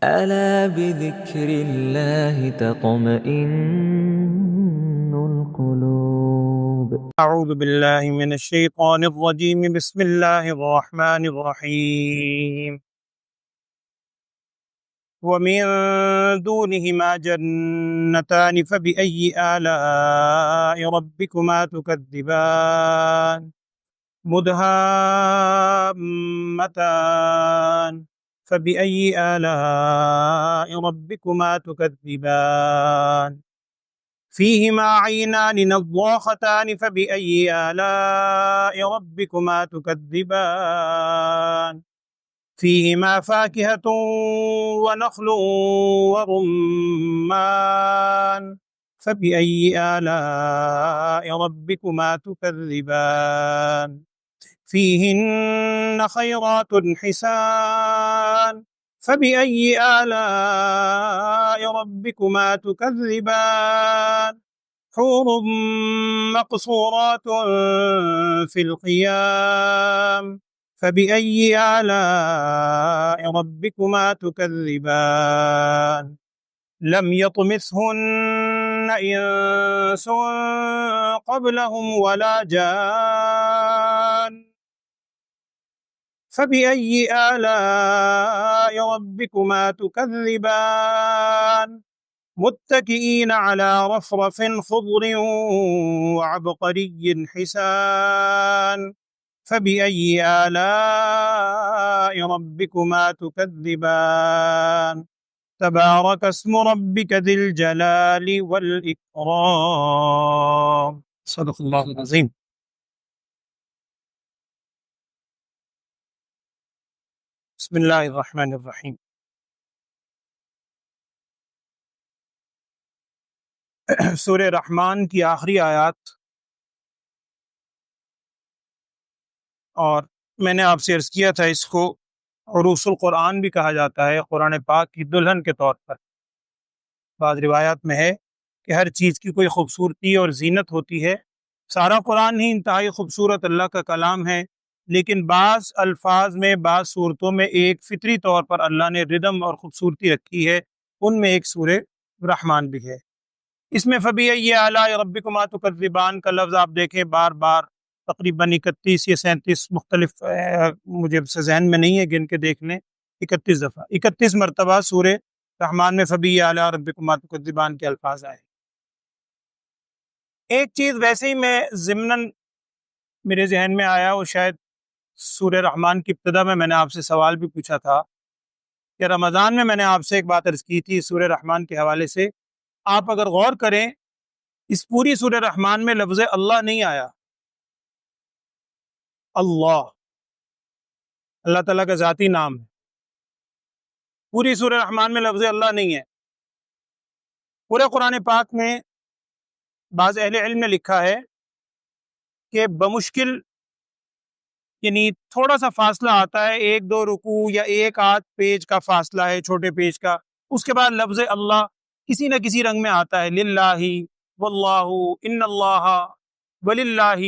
ألا بذكر الله تطمئن القلوب. أعوذ بالله من الشيطان الرجيم. بسم الله الرحمن الرحيم. ومن دونهما جنتان فبأي آلاء ربكما تكذبان مدهامتان فبأي آلاء ربكما تكذبان فيهما عينان نضاختان فبأي آلاء ربكما تكذبان فيهما فاكهة ونخل ورمان فبأي آلاء ربكما تكذبان فيهن خيرات حسان فبأي آلاء ربكما تكذبان حور مقصورات في الخيام فبأي آلاء ربكما تكذبان لم يطمثهن إنس قبلهم ولا جان فبأي آلاء ربكما تكذبان متكئين على رفرف خضر وعبقري حسان فبأي آلاء ربكما تكذبان تبارك اسم ربك ذي الجلال والإكرام. صدق اللہ العظیم. بسم اللہ الرحمن الرحیم. سورہ رحمان کی آخری آیات، اور میں نے آپ سے عرض کیا تھا اس کو عروس القرآن بھی کہا جاتا ہے، قرآن پاک کی دلہن کے طور پر. بعض روایات میں ہے کہ ہر چیز کی کوئی خوبصورتی اور زینت ہوتی ہے. سارا قرآن ہی انتہائی خوبصورت اللہ کا کلام ہے، لیکن بعض الفاظ میں، بعض صورتوں میں ایک فطری طور پر اللہ نے ردم اور خوبصورتی رکھی ہے. ان میں ایک سورہ رحمان بھی ہے. اس میں فبأي آلاء ربكما تكذبان کا لفظ آپ دیکھیں بار بار، تقریباً 31 یا 37 مختلف، مجھے ذہن میں نہیں ہے گن کے دیکھ لیں، 31 دفعہ، 31 مرتبہ سورہ رحمان میں فبأي آلاء ربكما تكذبان کے الفاظ آئے. ایک چیز ویسے ہی میں ضمناً میرے ذہن میں آیا، وہ شاید سورہ رحمان کی ابتدا میں نے آپ سے سوال بھی پوچھا تھا کہ رمضان میں نے آپ سے ایک بات عرض کی تھی سورہ رحمان کے حوالے سے. آپ اگر غور کریں، اس پوری سورہ رحمان میں لفظ اللہ نہیں آیا. اللہ تعالیٰ کا ذاتی نام ہے. پوری سورہ رحمان میں لفظ اللہ نہیں ہے. پورے قرآن پاک میں بعض اہل علم نے لکھا ہے کہ بمشکل، یعنی تھوڑا سا فاصلہ آتا ہے، 1-2 رکوع یا 1-8 پیج کا فاصلہ ہے، چھوٹے پیج کا. اس کے بعد لفظ اللہ کسی نہ کسی رنگ میں آتا ہے، للہ، واللہ، ان اللہ، وللہ.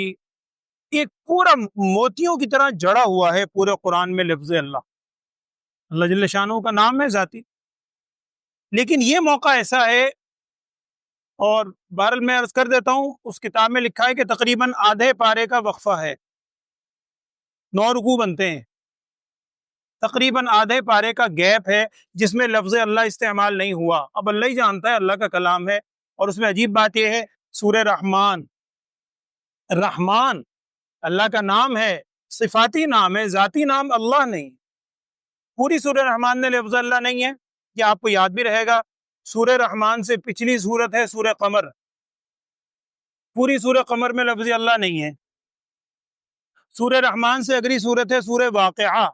ایک پورا موتیوں کی طرح جڑا ہوا ہے پورے قرآن میں لفظ اللہ. اللہ جل شانہ کا نام ہے ذاتی. لیکن یہ موقع ایسا ہے، اور بہرحال میں عرض کر دیتا ہوں، اس کتاب میں لکھا ہے کہ تقریباً آدھے پارے کا وقفہ ہے، 9 رکوع بنتے ہیں، تقریباً آدھے پارے کا گیپ ہے جس میں لفظ اللہ استعمال نہیں ہوا. اب اللہ ہی جانتا ہے، اللہ کا کلام ہے. اور اس میں عجیب بات یہ ہے، سورہ رحمان، رحمان اللہ کا نام ہے، صفاتی نام ہے، ذاتی نام اللہ نہیں. پوری سورہ رحمان میں لفظ اللہ نہیں ہے. یہ آپ کو یاد بھی رہے گا، سورہ رحمان سے پچھلی سورت ہے سورہ قمر، پوری سورہ قمر میں لفظ اللہ نہیں ہے. سورہ رحمان سے اگلی سورت ہے سورہ واقعہ،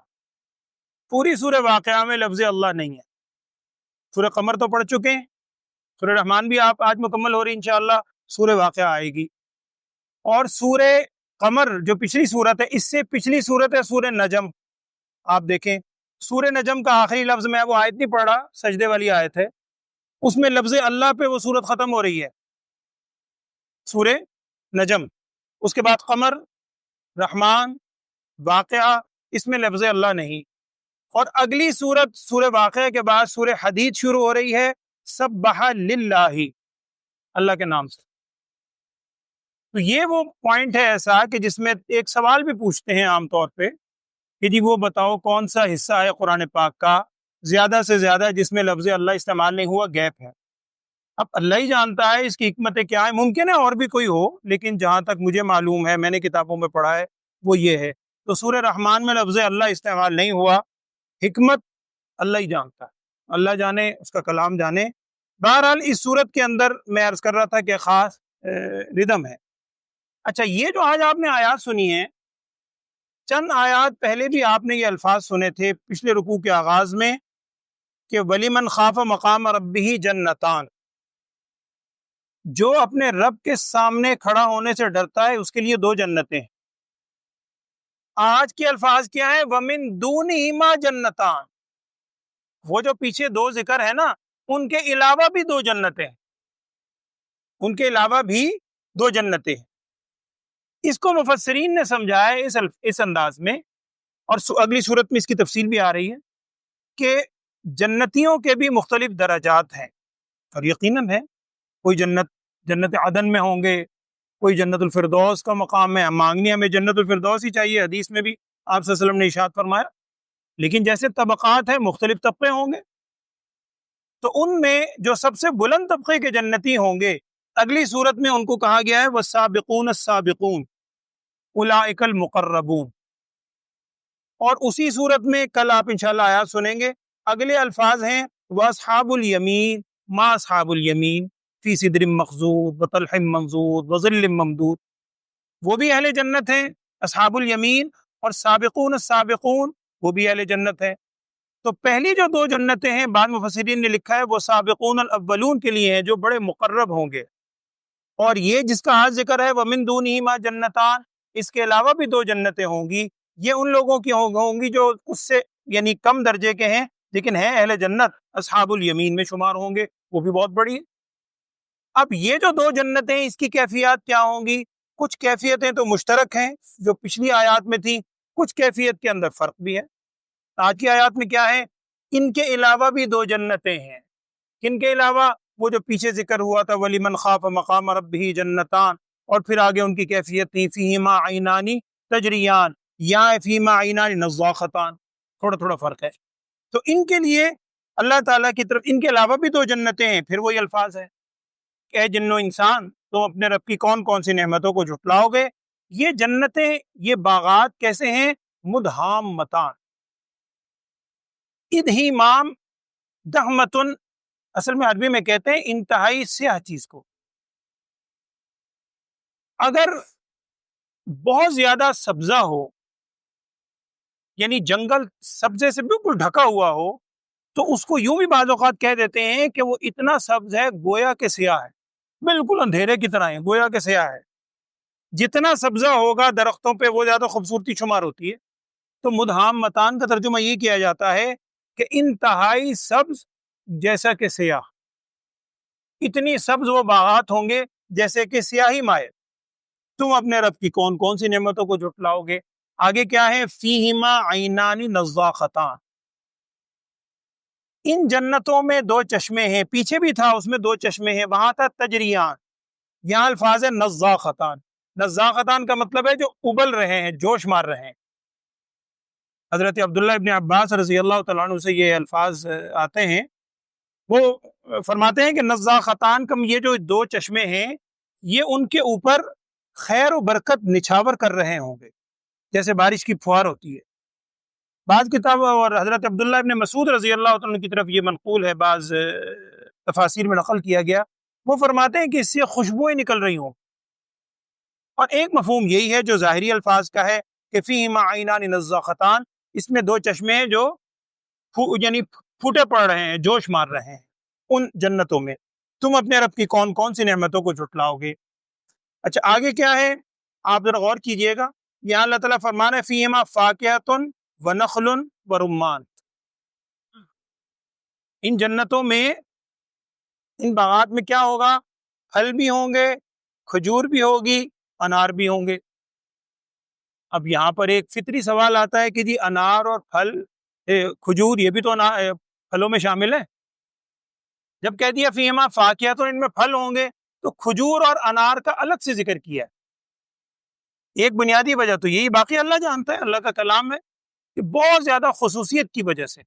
پوری سورہ واقعہ میں لفظ اللہ نہیں ہے. سورہ قمر تو پڑھ چکے ہیں، سورہ رحمان بھی آپ آج مکمل ہو رہی انشاءاللہ، سورہ واقعہ آئے گی. اور سورہ قمر جو پچھلی سورت ہے، اس سے پچھلی سورت ہے سورہ نجم. آپ دیکھیں سورہ نجم کا آخری لفظ، میں وہ آیت نہیں پڑھ رہا، سجدے والی آیت ہے، اس میں لفظ اللہ پہ وہ سورت ختم ہو رہی ہے، سورہ نجم. اس کے بعد قمر، رحمان، واقعہ، اس میں لفظ اللہ نہیں. اور اگلی سورت سورہ واقعہ کے بعد سورہ حدید شروع ہو رہی ہے سبح للہ، اللہ کے نام سے۔ تو یہ وہ پوائنٹ ہے ایسا کہ جس میں ایک سوال بھی پوچھتے ہیں عام طور پہ کہ جی وہ بتاؤ کون سا حصہ ہے قرآن پاک کا زیادہ سے زیادہ جس میں لفظ اللہ استعمال نہیں ہوا، گیپ ہے۔ اب اللہ ہی جانتا ہے اس کی حکمتیں کیا ہیں، ممکن ہے اور بھی کوئی ہو، لیکن جہاں تک مجھے معلوم ہے، میں نے کتابوں میں پڑھا ہے، وہ یہ ہے۔ تو سورہ رحمان میں لفظ اللہ استعمال نہیں ہوا، حکمت اللہ ہی جانتا ہے، اللہ جانے، اس کا کلام جانے۔ بہرحال اس صورت کے اندر میں عرض کر رہا تھا کہ خاص ردم ہے۔ اچھا، یہ جو آج آپ نے آیات سنی ہیں، چند آیات پہلے بھی آپ نے یہ الفاظ سنے تھے پچھلے رکوع کے آغاز میں کہ وَلِمَنْ خَافَ مَقَامَ رَبِّهِ جَنَّتَانِ، جو اپنے رب کے سامنے کھڑا ہونے سے ڈرتا ہے اس کے لیے 2 جنتیں ہیں۔ آج کے الفاظ کیا ہیں؟ وَمِن دُونِهِمَا جَنَّتَانِ، وہ جو پیچھے 2 ذکر ہے نا، ان کے علاوہ بھی 2 جنتیں ہیں، ان کے علاوہ بھی 2 جنتیں ہیں۔ اس کو مفسرین نے سمجھایا ہے اس انداز میں، اور اگلی صورت میں اس کی تفصیل بھی آ رہی ہے کہ جنتیوں کے بھی مختلف درجات ہیں، اور یقیناً ہے، کوئی جنت عدن میں ہوں گے، کوئی جنت الفردوس کا مقام ہے، مانگنی ہمیں جنت الفردوس ہی چاہیے، حدیث میں بھی آپ صلی اللہ علیہ وسلم نے ارشاد فرمایا، لیکن جیسے طبقات ہیں مختلف طبقے ہوں گے، تو ان میں جو سب سے بلند طبقے کے جنتی ہوں گے، اگلی صورت میں ان کو کہا گیا ہے والسابقون السابقون اولئک المقربون، اور اسی صورت میں کل آپ انشاءاللہ آیات سنیں گے، اگلے الفاظ ہیں واصحاب الیمین ما اصحاب الیمین فی صدر مخضود وطلح منضود وظل ممدود، وہ بھی اہل جنت ہیں اصحاب الیمین، اور سابقون السابقون وہ بھی اہل جنت ہیں۔ تو پہلی جو 2 جنتیں ہیں، بعض مفسرین نے لکھا ہے وہ سابقون الاولون کے لیے ہیں جو بڑے مقرب ہوں گے، اور یہ جس کا آج ذکر ہے وَمِن دُونِهِمَا جَنَّتَانِ، اس کے علاوہ بھی 2 جنتیں ہوں گی، یہ ان لوگوں کی ہوں گی جو اس سے یعنی کم درجے کے ہیں لیکن ہیں اہل جنت، اصحاب الیمین میں شمار ہوں گے، وہ بھی بہت بڑی ہے۔ اب یہ جو 2 جنتیں اس کی کیفیات کیا ہوں گی؟ کچھ کیفیتیں تو مشترک ہیں جو پچھلی آیات میں تھیں، کچھ کیفیت کے اندر فرق بھی ہے۔ آج کی آیات میں کیا ہے؟ ان کے علاوہ بھی 2 جنتیں ہیں۔ کن کے علاوہ؟ وہ جو پیچھے ذکر ہوا تھا وَلِمَنْ خَافَ مَقَامَ رَبِّهِ جَنَّتَانِ، اور پھر آگے ان کی کیفیت تھی فِيهِمَا عَيْنَانِ تَجْرِيَانِ، یا فِيهِمَا عَيْنَانِ نَضَّاخَتَانِ، تھوڑا تھوڑا فرق ہے۔ تو ان کے لیے اللہ تعالیٰ کی طرف ان کے علاوہ بھی 2 جنتیں ہیں، پھر وہی الفاظ ہے کہ اے جن و انسان، تم اپنے رب کی کون کون سی نعمتوں کو جھٹلاؤ گے۔ یہ جنتیں، یہ باغات کیسے ہیں؟ مدہامتان، ادہیمام دہمتن، اصل میں عربی میں کہتے ہیں انتہائی سیاہ چیز کو۔ اگر بہت زیادہ سبزہ ہو، یعنی جنگل سبزے سے بالکل ڈھکا ہوا ہو، تو اس کو یوں بھی بعض اوقات کہہ دیتے ہیں کہ وہ اتنا سبز ہے گویا کہ سیاہ ہے، بالکل اندھیرے کی طرح ہے، گویا کہ سیاہ ہے۔ جتنا سبزہ ہوگا درختوں پہ وہ زیادہ خوبصورتی شمار ہوتی ہے۔ تو مدہام متان کا ترجمہ یہ کیا جاتا ہے کہ انتہائی سبز جیسا کہ سیاہ، اتنی سبز وہ باغات ہوں گے جیسے کہ سیاہی مائل۔ تم اپنے رب کی کون کون سی نعمتوں کو جھٹلاؤ گے؟ آگے کیا ہے؟ فیہما عینان نضاختان، ان جنتوں میں 2 چشمے ہیں، پیچھے بھی تھا اس میں 2 چشمے ہیں، وہاں تھا تجریان، یہاں الفاظ ہے نضاختان۔ نضاختان کا مطلب ہے جو ابل رہے ہیں، جوش مار رہے ہیں۔ حضرت عبداللہ ابن عباس رضی اللہ تعالیٰ عنہ سے یہ الفاظ آتے ہیں، وہ فرماتے ہیں کہ نضاختان کا یہ جو 2 چشمے ہیں، یہ ان کے اوپر خیر و برکت نچھاور کر رہے ہوں گے جیسے بارش کی فوار ہوتی ہے۔ بعض کتابوں اور حضرت عبداللہ ابن مسعود رضی اللہ تعالیٰ کی طرف یہ منقول ہے، بعض تفاسیر میں نقل کیا گیا، وہ فرماتے ہیں کہ اس سے خوشبوئیں نکل رہی ہوں۔ اور ایک مفہوم یہی ہے جو ظاہری الفاظ کا ہے کہ فیہما عینان نضاختان، اس میں 2 چشمے ہیں جو یعنی پھوٹے پڑ رہے ہیں، جوش مار رہے ہیں ان جنتوں میں۔ تم اپنے رب کی کون کون سی نعمتوں کو جھٹلاؤ گے؟ اچھا، آگے کیا ہے آپ ذرا غور کیجئے گا، یہاں اللہ تعالیٰ فرمانا ہے فیہما فاکہۃ ونخل ورمان، ان جنتوں میں، ان باغات میں کیا ہوگا؟ پھل بھی ہوں گے، کھجور بھی ہوگی، انار بھی ہوں گے۔ اب یہاں پر ایک فطری سوال آتا ہے کہ جی انار اور پھل کھجور یہ بھی تو پھلوں میں شامل ہے. جب کہہ دیا فیہما فاکہۃ تو ان میں پھل ہوں گے، تو کھجور اور انار کا الگ سے ذکر کیا ہے. ایک بنیادی وجہ تو یہی، باقی اللہ جانتا ہے، اللہ کا کلام ہے کہ بہت زیادہ خصوصیت کی وجہ سے،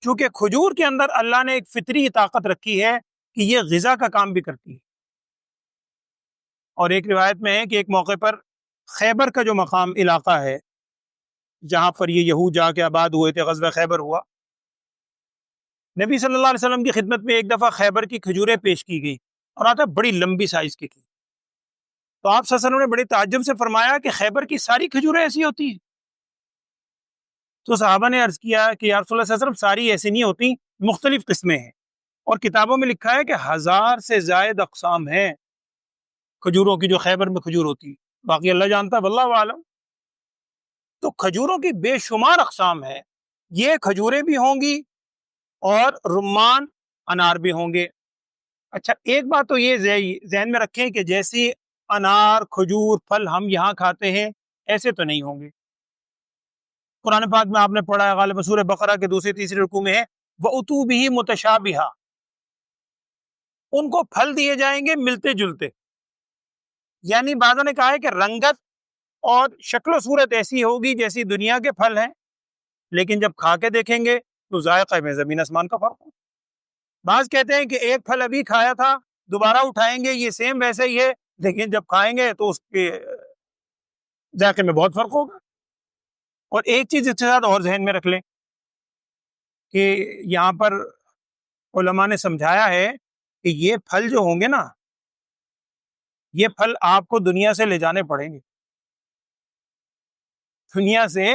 چونکہ کھجور کے اندر اللہ نے ایک فطری طاقت رکھی ہے کہ یہ غذا کا کام بھی کرتی ہے. اور ایک روایت میں ہے کہ ایک موقع پر خیبر کا جو مقام علاقہ ہے جہاں پر یہ یہود جا کے آباد ہوئے تھے، غزوہ خیبر ہوا، نبی صلی اللہ علیہ وسلم کی خدمت میں ایک دفعہ خیبر کی کھجوریں پیش کی گئی، اور آتا بڑی لمبی سائز کی تھی. تو آپ صلی اللہ علیہ وسلم نے بڑے تعجب سے فرمایا کہ خیبر کی ساری کھجوریں ایسی ہوتی ہیں؟ تو صحابہ نے عرض کیا کہ یا رسول اللہ صلی اللہ علیہ وسلم ساری ایسی نہیں ہوتی، مختلف قسمیں ہیں، اور کتابوں میں لکھا ہے کہ 1000 سے زائد اقسام ہیں کھجوروں کی جو خیبر میں کھجور ہوتی ہے. باقی اللہ جانتا ہے، واللہ عالم. تو کھجوروں کی بے شمار اقسام ہیں. یہ کھجوریں بھی ہوں گی اور رمان انار بھی ہوں گے. اچھا، ایک بات تو یہ ذہن میں رکھیں کہ جیسی انار کھجور پھل ہم یہاں کھاتے ہیں ایسے تو نہیں ہوں گے. قرآن پاک میں آپ نے پڑھا ہے، غالباً سورہ بقرہ کے دوسرے تیسرے رکوع میں ہے وَأُتُوا بِهِ مُتَشَابِهًا، ان کو پھل دیے جائیں گے ملتے جلتے. یعنی بعضوں نے کہا ہے کہ رنگت اور شکل و صورت ایسی ہوگی جیسی دنیا کے پھل ہیں، لیکن جب کھا کے دیکھیں گے تو ذائقہ میں زمین آسمان کا فرق ہو. بعض کہتے ہیں کہ ایک پھل ابھی کھایا تھا، دوبارہ اٹھائیں گے یہ سیم ویسے ہی ہے، لیکن جب کھائیں گے تو اس کے ذائقے میں بہت فرق ہوگا. اور ایک چیز اس کے ساتھ اور ذہن میں رکھ لیں کہ یہاں پر علماء نے سمجھایا ہے کہ یہ پھل جو ہوں گے نا، یہ پھل آپ کو دنیا سے لے جانے پڑیں گے، دنیا سے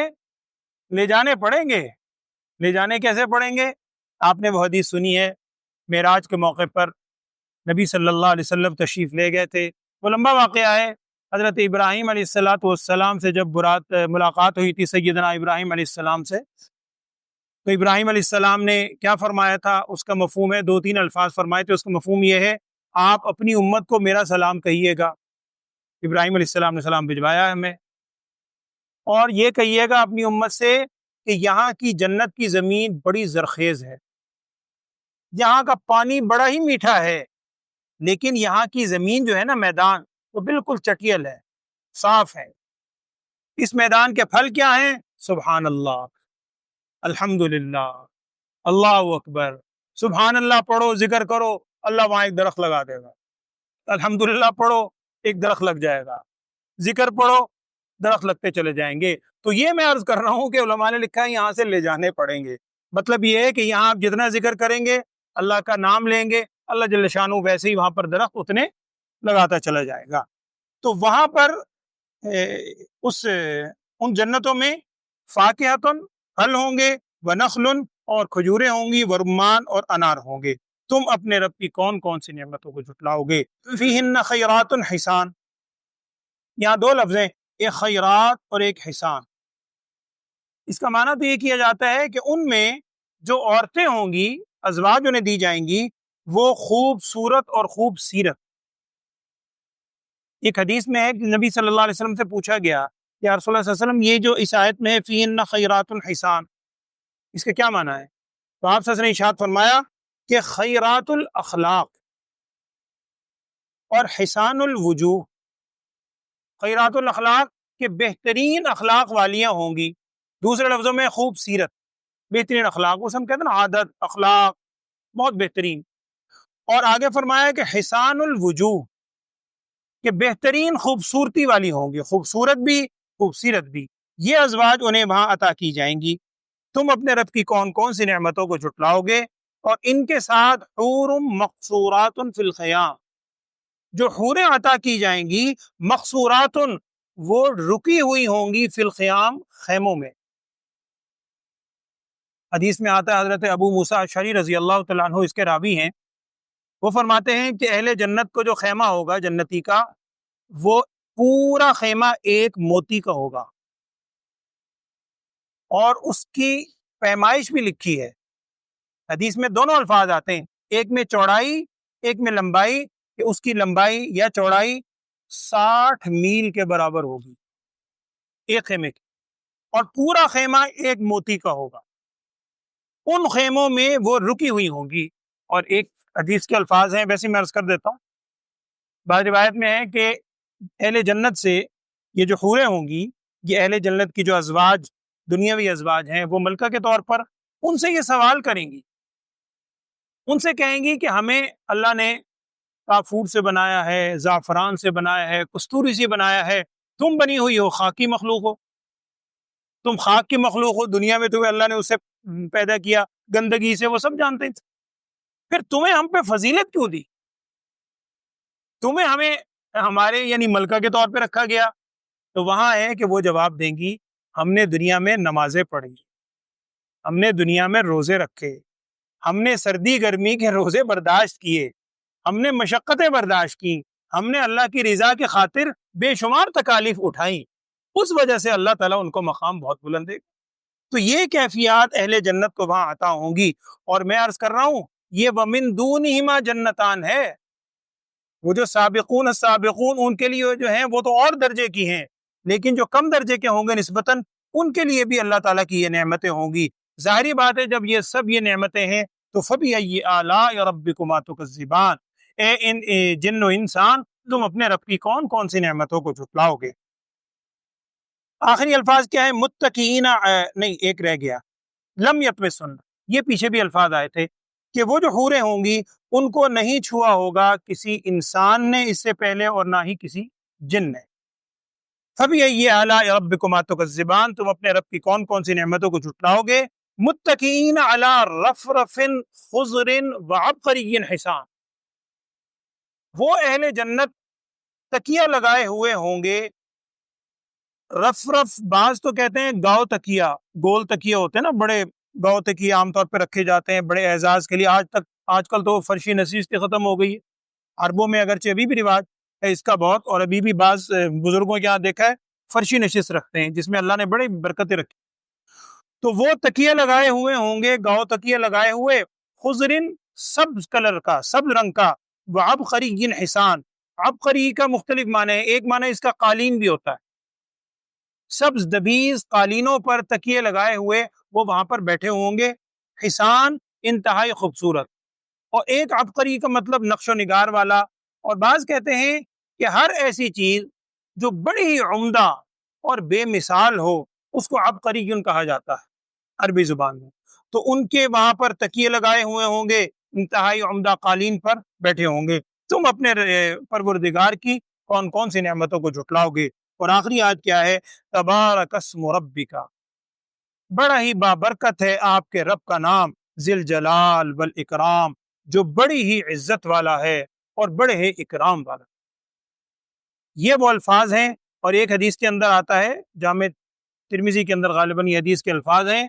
لے جانے پڑیں گے. لے جانے کیسے پڑیں گے؟ آپ نے وہ حدیث سنی ہے، معراج کے موقع پر نبی صلی اللہ علیہ وسلم تشریف لے گئے تھے. وہ لمبا واقعہ ہے. حضرت ابراہیم علیہ السلام سے جب ملاقات ہوئی تھی سیدنا ابراہیم علیہ السلام سے، تو ابراہیم علیہ السلام نے کیا فرمایا تھا، اس کا مفہوم ہے، 2-3 الفاظ فرمائے تھے. اس کا مفہوم یہ ہے، آپ اپنی امت کو میرا سلام کہیے گا. ابراہیم علیہ السلام نے سلام بھجوایا ہے ہمیں. اور یہ کہیے گا اپنی امت سے کہ یہاں کی جنت کی زمین بڑی زرخیز ہے، یہاں کا پانی بڑا ہی میٹھا ہے، لیکن یہاں کی زمین جو ہے نا، میدان، وہ بالکل چٹیل ہے، صاف ہے. اس میدان کے پھل کیا ہیں؟ سبحان اللہ، الحمدللہ، اللہ اکبر. سبحان اللہ پڑھو، ذکر کرو، اللہ وہاں ایک درخت لگا دے گا. الحمدللہ پڑھو، ایک درخت لگ جائے گا. ذکر پڑھو، درخت لگتے چلے جائیں گے. تو یہ میں عرض کر رہا ہوں کہ علماء نے لکھا ہے یہاں سے لے جانے پڑیں گے. مطلب یہ ہے کہ یہاں آپ جتنا ذکر کریں گے، اللہ کا نام لیں گے، اللہ جل شانہ ویسے ہی وہاں پر درخت اتنے لگاتا چلا جائے گا. تو وہاں پر ان جنتوں میں فاکہۃ پھل ہوں گے، ونخل اور کھجوریں ہوں گی، ورمان اور انار ہوں گے. تم اپنے رب کی کون کون سی نعمتوں کو جھٹلاؤ گے. فیہن خیرات حسان، یہاں 2 لفظ ہیں، ایک خیرات اور ایک حسان. اس کا معنی تو یہ کیا جاتا ہے کہ ان میں جو عورتیں ہوں گی، ازواج انہیں دی جائیں گی، وہ خوبصورت اور خوب سیرت. ایک حدیث میں ہے کہ نبی صلی اللہ علیہ وسلم سے پوچھا گیا کہ یا رسول اللہ صلی اللہ علیہ وسلم، یہ جو اس آیت میں ہے فیہن خیرات حسان، اس کا کیا معنی ہے؟ تو آپ صلی اللہ علیہ وسلم نے ارشاد فرمایا کہ خیرات الاخلاق اور حسان الوجوہ. خیرات الاخلاق کہ بہترین اخلاق والیاں ہوں گی، دوسرے لفظوں میں خوب سیرت، بہترین اخلاق، اسے ہم کہتے ہیں نا عادت، اخلاق، بہت بہترین. اور آگے فرمایا کہ حسان الوجوہ کہ بہترین خوبصورتی والی ہوں گی، خوبصورت بھی خوبصیرت بھی. یہ ازواج انہیں وہاں عطا کی جائیں گی. تم اپنے رب کی کون کون سی نعمتوں کو جھٹلاؤ گے. اور ان کے ساتھ حور مقصورات فی الخیام، جو حوریں عطا کی جائیں گی، مقصورات وہ رکی ہوئی ہوں گی، فی الخیام خیموں میں. حدیث میں آتا ہے، حضرت ابو موسیٰ اشعری رضی اللہ تعالیٰ عنہ اس کے راوی ہیں، وہ فرماتے ہیں کہ اہل جنت کو جو خیمہ ہوگا جنتی کا، وہ پورا خیمہ ایک موتی کا ہوگا، اور اس کی پیمائش بھی لکھی ہے. حدیث میں دونوں الفاظ آتے ہیں، ایک میں چوڑائی، ایک میں لمبائی، کہ اس کی لمبائی یا چوڑائی 60 میل کے برابر ہوگی ایک خیمے کی. اور پورا خیمہ ایک موتی کا ہوگا، ان خیموں میں وہ رکی ہوئی ہوں گی۔ اور ایک حدیث کے الفاظ ہیں، ویسے میں عرض کر دیتا ہوں، بعض روایت میں ہے کہ اہل جنت سے یہ جو حوریں ہوں گی، یہ اہل جنت کی جو ازواج، دنیاوی ازواج ہیں، وہ ملکہ کے طور پر ان سے یہ سوال کریں گی، ان سے کہیں گی کہ ہمیں اللہ نے کافور سے بنایا ہے، زعفران سے بنایا ہے، کستوری سے بنایا ہے، تم بنی ہوئی ہو خاکی مخلوق ہو، تم خاک کی مخلوق ہو، دنیا میں تمہیں اللہ نے اس سے پیدا کیا گندگی سے، وہ سب جانتے تھے، پھر تمہیں ہم پہ فضیلت کیوں دی؟ تمہیں ہمیں ہمارے یعنی ملکہ کے طور پہ رکھا گیا؟ تو وہاں ہے کہ وہ جواب دیں گی، ہم نے دنیا میں نمازیں پڑھی، ہم نے دنیا میں روزے رکھے، ہم نے سردی گرمی کے روزے برداشت کیے، ہم نے مشقتیں برداشت کی، ہم نے اللہ کی رضا کی خاطر بے شمار تکالیف اٹھائیں، اس وجہ سے اللہ تعالیٰ ان کو مقام بہت بلند دے گا۔ تو یہ کیفیات اہل جنت کو وہاں عطا ہوں گی۔ اور میں عرض کر رہا ہوں، یہ وَمِن دُونِهِمَا جنتان ہے، وہ جو سابقون السابقون ان کے لیے جو ہیں وہ تو اور درجے کی ہیں، لیکن جو کم درجے کے ہوں گے نسبتاً، ان کے لیے بھی اللہ تعالیٰ کی یہ نعمتیں ہوں گی۔ ظاہری بات ہے جب یہ سب یہ نعمتیں ہیں تو فَبِأَيِّ آلَاءِ رَبِّكُمَا تُكَذِّبَانِ، اے جن و انسان، تم اپنے رب کی کون کون سی نعمتوں کو جھٹلاؤ گے۔ آخری الفاظ کیا ہے؟ متقین، نہیں ایک رہ گیا، لم یطمثن، یہ پیچھے بھی الفاظ آئے تھے کہ وہ جو حوریں ہوں گی ان کو نہیں چھوا ہوگا کسی انسان نے اس سے پہلے اور نہ ہی کسی جن نے۔ فَبِأَيِّ آلَاءِ رَبِّكُمَا تُكَذِّبَانِ، تم اپنے رب کی کون کون سی نعمتوں کو جھٹلاؤ گے۔ متقین علی رفرف خضر وعبقری حسان، وہ اہل جنت تکیہ لگائے ہوئے ہوں گے۔ رفرف بعض تو کہتے ہیں گاؤ تکیہ، گول تکیہ ہوتے ہیں نا، بڑے گاؤ تکیہ عام طور پہ رکھے جاتے ہیں بڑے اعزاز کے لیے۔ آج کل تو فرشی نشست ختم ہو گئی ہے، عربوں میں اگرچہ ابھی بھی رواج ہے اس کا بہت، اور ابھی بھی بعض بزرگوں کے یہاں دیکھا ہے فرشی نشست رکھتے ہیں جس میں اللہ نے بڑی برکتیں رکھی۔ تو وہ تکیہ لگائے ہوئے ہوں گے، گاؤ تکیہ لگائے ہوئے، خضرن سبز کلر کا، سبز رنگ کا، وعبقری حسان، عبقری کا مختلف معنی ہے، ایک معنی اس کا قالین بھی ہوتا ہے، سبز دبیز قالینوں پر تکیے لگائے ہوئے وہ وہاں پر بیٹھے ہوں گے، حسان انتہائی خوبصورت۔ اور ایک عبقری کا مطلب نقش و نگار والا، اور بعض کہتے ہیں کہ ہر ایسی چیز جو بڑی ہی عمدہ اور بے مثال ہو اس کو عبقری کہا جاتا ہے عربی زبان میں۔ تو ان کے وہاں پر تکیے لگائے ہوئے ہوں گے، انتہائی عمدہ قالین پر بیٹھے ہوں گے۔ تم اپنے پروردگار کی کون کون سی نعمتوں کو جھٹلاؤ گے۔ اور آخری آیت کیا ہے؟ تبارک اسم ربک، بڑا ہی بابرکت ہے آپ کے رب کا نام، ذی الجلال والاکرام، جو بڑی ہی عزت والا ہے اور بڑے ہی اکرام والا۔ یہ وہ الفاظ ہیں، اور ایک حدیث کے اندر آتا ہے، جامع ترمذی کے اندر غالباً یہ حدیث کے الفاظ ہیں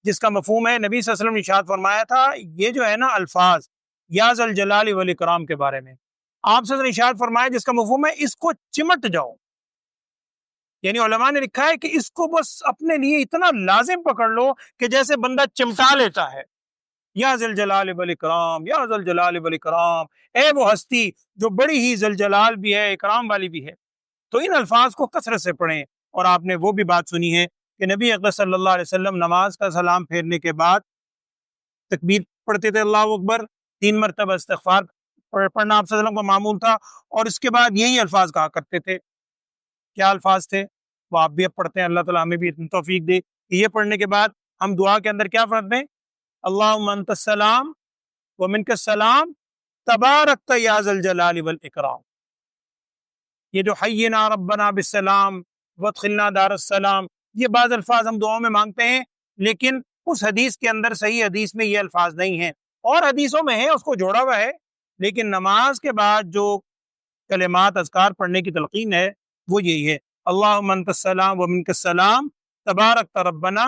جس کا مفہوم ہے، نبی صلی اللہ علیہ وسلم نے ارشاد فرمایا تھا، یہ جو ہے نا الفاظ یا ذی الجلال والاکرام کے بارے میں آپ سے ارشاد فرمایا جس کا مفہوم ہے اس کو چمٹ جاؤ۔ یعنی علماء نے لکھا ہے کہ اس کو بس اپنے لیے اتنا لازم پکڑ لو کہ جیسے بندہ چمٹا لیتا ہے، یا ذی الجلال والاکرام، یا ذی الجلال والاکرام، اے وہ ہستی جو بڑی ہی ذی الجلال بھی ہے، اکرام والی بھی ہے۔ تو ان الفاظ کو کثرت سے پڑھیں۔ اور آپ نے وہ بھی بات سنی ہے کہ نبی اکرم صلی اللہ علیہ وسلم نماز کا سلام پھیرنے کے بعد تکبیر پڑھتے تھے، اللہ اکبر، 3 مرتبہ استغفار پڑھنا آپ صلی اللہ علیہ وسلم کا معمول تھا، اور اس کے بعد یہی الفاظ کہا کرتے تھے۔ کیا الفاظ تھے وہ آپ بھی اب پڑھتے ہیں، اللہ تعالیٰ ہمیں بھی اتنی توفیق دے کہ یہ پڑھنے کے بعد ہم دعا کے اندر کیا پڑھتے ہیں؟ اللہم انت السلام ومنک السلام تبارکت یا ذی الجلال والاکرام۔ یہ جو حینا ربنا بالسلام وادخلنا دار السلام، یہ بعض الفاظ ہم دعاؤں میں مانگتے ہیں، لیکن اس حدیث کے اندر، صحیح حدیث میں یہ الفاظ نہیں ہیں، اور حدیثوں میں ہے، اس کو جوڑا ہوا ہے، لیکن نماز کے بعد جو کلمات اذکار پڑھنے کی تلقین ہے وہ یہی ہے، اللہم انت السلام ومنک السلام تبارکت ربنا،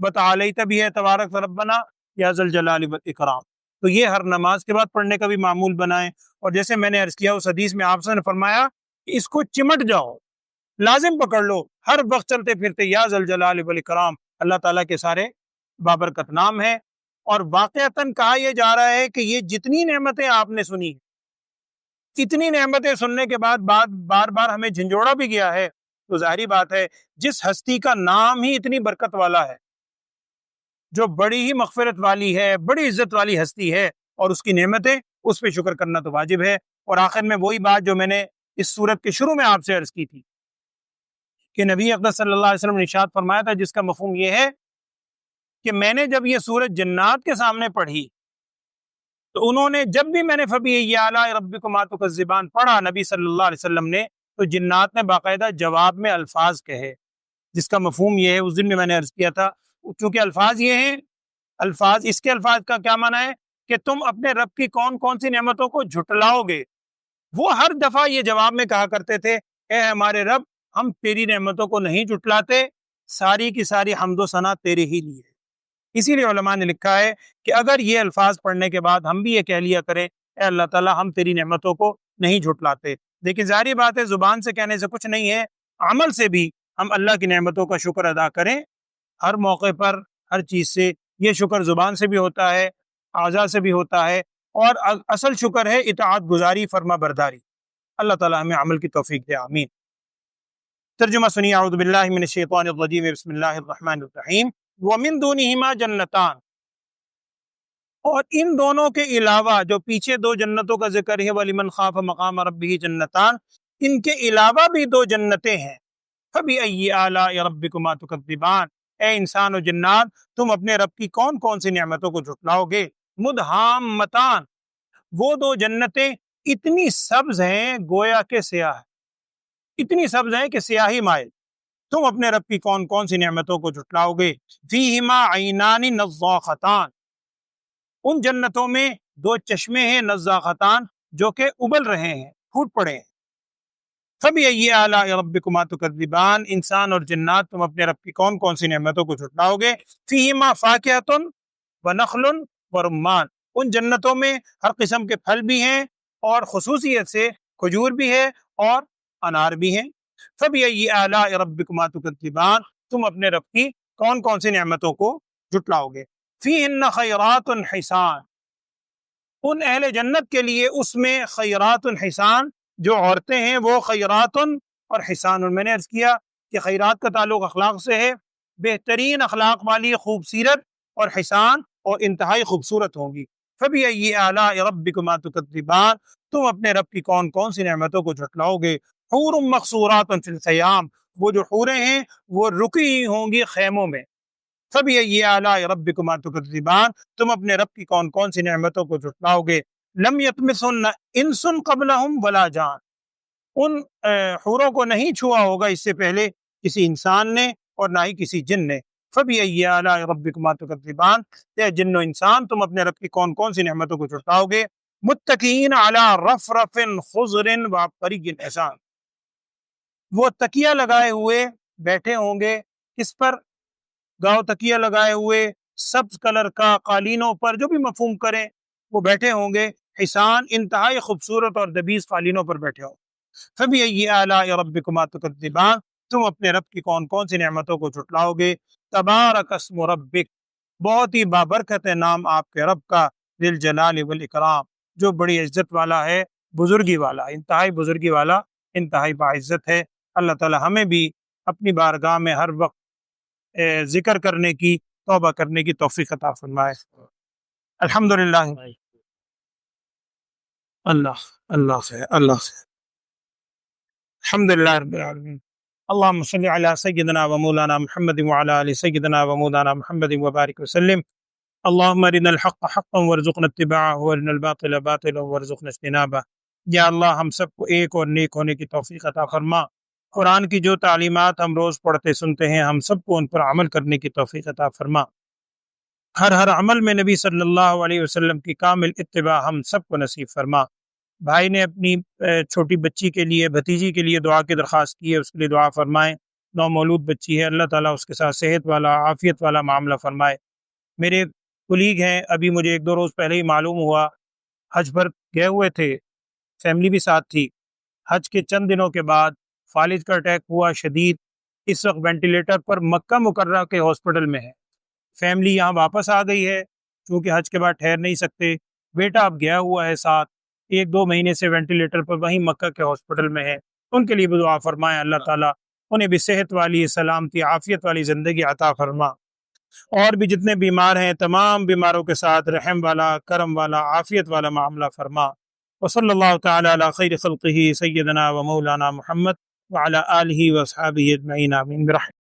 وتعالیت بھی ہے تبارکت ربنا یا ذی الجلال والاکرام۔ تو یہ ہر نماز کے بعد پڑھنے کا بھی معمول بنائیں۔ اور جیسے میں نے عرض کیا، اس حدیث میں آپ نے فرمایا کہ اس کو چمٹ جاؤ، لازم پکڑ لو، ہر وقت چلتے پھرتے یا ذی الجلال والاکرام۔ اللہ تعالیٰ کے سارے بابرکت نام ہیں، اور واقعتاً کہا یہ جا رہا ہے کہ یہ جتنی نعمتیں آپ نے سنی ہیں، اتنی نعمتیں سننے کے بعد بار بار ہمیں جھنجھوڑا بھی گیا ہے، تو ظاہری بات ہے جس ہستی کا نام ہی اتنی برکت والا ہے، جو بڑی ہی مغفرت والی ہے، بڑی عزت والی ہستی ہے، اور اس کی نعمتیں، اس پہ شکر کرنا تو واجب ہے۔ اور آخر میں وہی بات جو میں نے اس صورت کے شروع میں آپ سے عرض کی تھی کہ نبی اقدس صلی اللہ علیہ وسلم نے ارشاد فرمایا تھا، جس کا مفہوم یہ ہے کہ میں نے جب یہ سورت جنات کے سامنے پڑھی تو انہوں نے جب بھی میں نے فَبِأَيِّ آلَاءِ رَبِّكُمَا تُكَذِّبَانِ پڑھا نبی صلی اللہ علیہ وسلم نے، تو جنات نے باقاعدہ جواب میں الفاظ کہے، جس کا مفہوم یہ ہے، اس دن میں نے عرض کیا تھا، کیونکہ الفاظ یہ ہیں، الفاظ اس کے الفاظ کا کیا معنی ہے کہ تم اپنے رب کی کون کون سی نعمتوں کو جھٹلاؤ گے۔ وہ ہر دفعہ یہ جواب میں کہا کرتے تھے، اے ہمارے رب، ہم تیری نعمتوں کو نہیں جھٹلاتے، ساری کی ساری حمد و ثنا تیرے ہی لیے۔ اسی لیے علماء نے لکھا ہے کہ اگر یہ الفاظ پڑھنے کے بعد ہم بھی یہ کہہ لیا کریں، اے اللہ تعالیٰ، ہم تیری نعمتوں کو نہیں جھٹلاتے، لیکن ظاہری بات ہے زبان سے کہنے سے کچھ نہیں ہے، عمل سے بھی ہم اللہ کی نعمتوں کا شکر ادا کریں، ہر موقع پر، ہر چیز سے۔ یہ شکر زبان سے بھی ہوتا ہے، اعضاء سے بھی ہوتا ہے، اور اصل شکر ہے اطاعت گزاری، فرما برداری۔ اللہ تعالیٰ ہمیں عمل کی توفیق دے، آمین۔ ترجمہ سنیے، اعوذ باللہ من الشیطان الرجیم، بسم اللہ الرحمن الرحیم۔ وَمِن دُونِهِمَا جَنَّتَانِ، اور ان دونوں کے علاوہ جو پیچھے دو جنتوں کا ذکر ہے، وَلِمَنْ خَافَ مَقَامَ رَبِّهِ جَنَّتَانِ، ان کے علاوہ بھی دو جنتیں ہیں۔ فَبِأَيِّ آلَاءِ رَبِّكُمَا تُكَذِّبَانِ، اے انسان و جنات، تم اپنے رب کی کون کون سی نعمتوں کو جھٹلاؤ گے۔ مُدْحَامَّتَانِ، وہ دو جنتیں اتنی سبز ہیں گویا کہ سیاہ، اتنی سبز ہیں کہ سیاہی مائل، تم اپنے رب کی کون کون سی نعمتوں کو جھٹلاؤ گے۔ فِيهِمَا عَيْنَانِ نَضَّاخَتَانِ، ان جنتوں میں دو چشمے ہیں، نضاختان، جو کہ ابل رہے ہیں، پھوٹ پڑے ہیں۔ فَبِأَيِّ آلَاءِ رَبِّكُمَا تُكَذِّبَانِ، انسان اور جنات، تم اپنے رب کی کون کون سی نعمتوں کو جھٹلاؤ گے۔ فِيهِمَا فَاكِهَةٌ وَنَخْلٌ وَرُمَّانٌ، ان جنتوں میں ہر قسم کے پھل بھی ہیں، اور خصوصیت سے کھجور بھی ہے اور انار بھی ہیں۔ فَبِأَيِّ آلَاءِ رَبِّكُمَا تُكَذِّبَانِ، تم اپنے رب کی کون کون سی نعمتوں کو جھٹلاؤ گے۔ فِيهِنَّ خَيْرَاتٌ حِسَانٌ، ان اہل جنت کے لیے اس میں خیرات حسان، جو عورتیں ہیں وہ خیرات اور حسان۔ میں نے عرض کیا کہ خیرات کا تعلق اخلاق سے ہے، بہترین اخلاق والی، خوبصورت، اور حسان، اور انتہائی خوبصورت ہوں گی۔ فَبِأَيِّ آلَاءِ رَبِّكُمَا تُكَذِّبَانِ، تم اپنے رب کی کون کون سی نعمتوں کو جھٹلاؤ گے۔ حور مقصورات فی الخیام، وہ جو حوریں ہیں وہ رکی ہی ہوں گی خیموں میں۔ فَبِأَيِّ آلَاءِ رَبِّكُمَا تُكَذِّبَانِ، تم اپنے رب کی کون کون سی نعمتوں کو جھٹلاؤ گے۔ لَمْ يَطْمِثْهُنَّ إِنسٌ قَبْلَهُمْ وَلَا جَانٌ، ان حوروں کو نہیں چھوا ہوگا اس سے پہلے کسی انسان نے اور نہ ہی کسی جن نے۔ فَبِأَيِّ آلَاءِ رَبِّكُمَا تُكَذِّبَانِ، اے جن و انسان، تم اپنے رب کی کون کون سی نعمتوں کو جھٹلاؤ گے۔ مُتَّكِئِينَ عَلَىٰ رَفْرَفٍ خُضْرٍ وَعَبْقَرِيٍّ حِسَانٍ، وہ تکیہ لگائے ہوئے بیٹھے ہوں گے، کس پر؟ گاؤ تکیہ لگائے ہوئے، سبز کلر کا، قالینوں پر، جو بھی مفہوم کریں، وہ بیٹھے ہوں گے۔ حسان، انتہائی خوبصورت اور دبیز قالینوں پر بیٹھے ہوں۔ فَبِأَيِّ آلَاءِ رَبِّكُمَا تُكَذِّبَانِ، تم اپنے رب کی کون کون سی نعمتوں کو جھٹلاؤ گے۔ تبارک اسم ربک، بہت ہی بابرکت ہے نام آپ کے رب کا، ذی الجلال والاکرام، جو بڑی عزت والا ہے، بزرگی والا، انتہائی بزرگی والا، انتہائی باعزت ہے۔ اللہ تعالی ہمیں بھی اپنی بارگاہ میں ہر وقت ذکر کرنے کی، توبہ کرنے کی توفیق عطا فرمائے۔ الحمدللہ، اللہ خیر، اللہ خیر، الحمدللہ رب العالمین۔ اللہم صلی علی سیدنا و مولانا محمد وعلی آل سیدنا و مولانا محمد وبارک وسلم۔ اللہم ارنا الحق حقا وارزقنا اتباعہ وارنا الباطل باطلا وارزقنا اجتنابہ۔ یا اللہ، ہم سب کو ایک اور نیک ہونے کی توفیق عطا فرما۔ قرآن کی جو تعلیمات ہم روز پڑھتے سنتے ہیں، ہم سب کو ان پر عمل کرنے کی توفیق عطا فرما۔ ہر عمل میں نبی صلی اللہ علیہ وسلم کی کامل اتباع ہم سب کو نصیب فرما۔ بھائی نے اپنی چھوٹی بچی کے لیے، بھتیجی کے لیے دعا کی درخواست کی ہے، اس کے لیے دعا فرمائیں۔ نومولود بچی ہے، اللہ تعالیٰ اس کے ساتھ صحت والا، عافیت والا معاملہ فرمائے۔ میرے کلیگ ہیں، ابھی مجھے 1-2 روز پہلے ہی معلوم ہوا، حج پر گئے ہوئے تھے، فیملی بھی ساتھ تھی۔ حج کے چند دنوں کے بعد فالج کا اٹیک ہوا شدید، اس وقت وینٹیلیٹر پر مکہ مکرمہ کے ہاسپٹل میں ہے۔ فیملی یہاں واپس آ گئی ہے، چونکہ حج کے بعد ٹھہر نہیں سکتے۔ بیٹا اب گیا ہوا ہے ساتھ، 1-2 مہینے سے وینٹیلیٹر پر وہیں مکہ کے ہاسپٹل میں ہے۔ ان کے لیے بھی دعا فرمائیں، اللہ تعالیٰ انہیں بھی صحت والی، سلامتی، عافیت والی زندگی عطا فرما۔ اور بھی جتنے بیمار ہیں تمام بیماروں کے ساتھ رحم والا، کرم والا، عافیت والا معاملہ فرما۔ وصلی اللہ تعالی علی خیر خلقہ سیدنا و مولانا محمد وعلی آلہ و اصحابہ اجمعین، آمین برحمتہ۔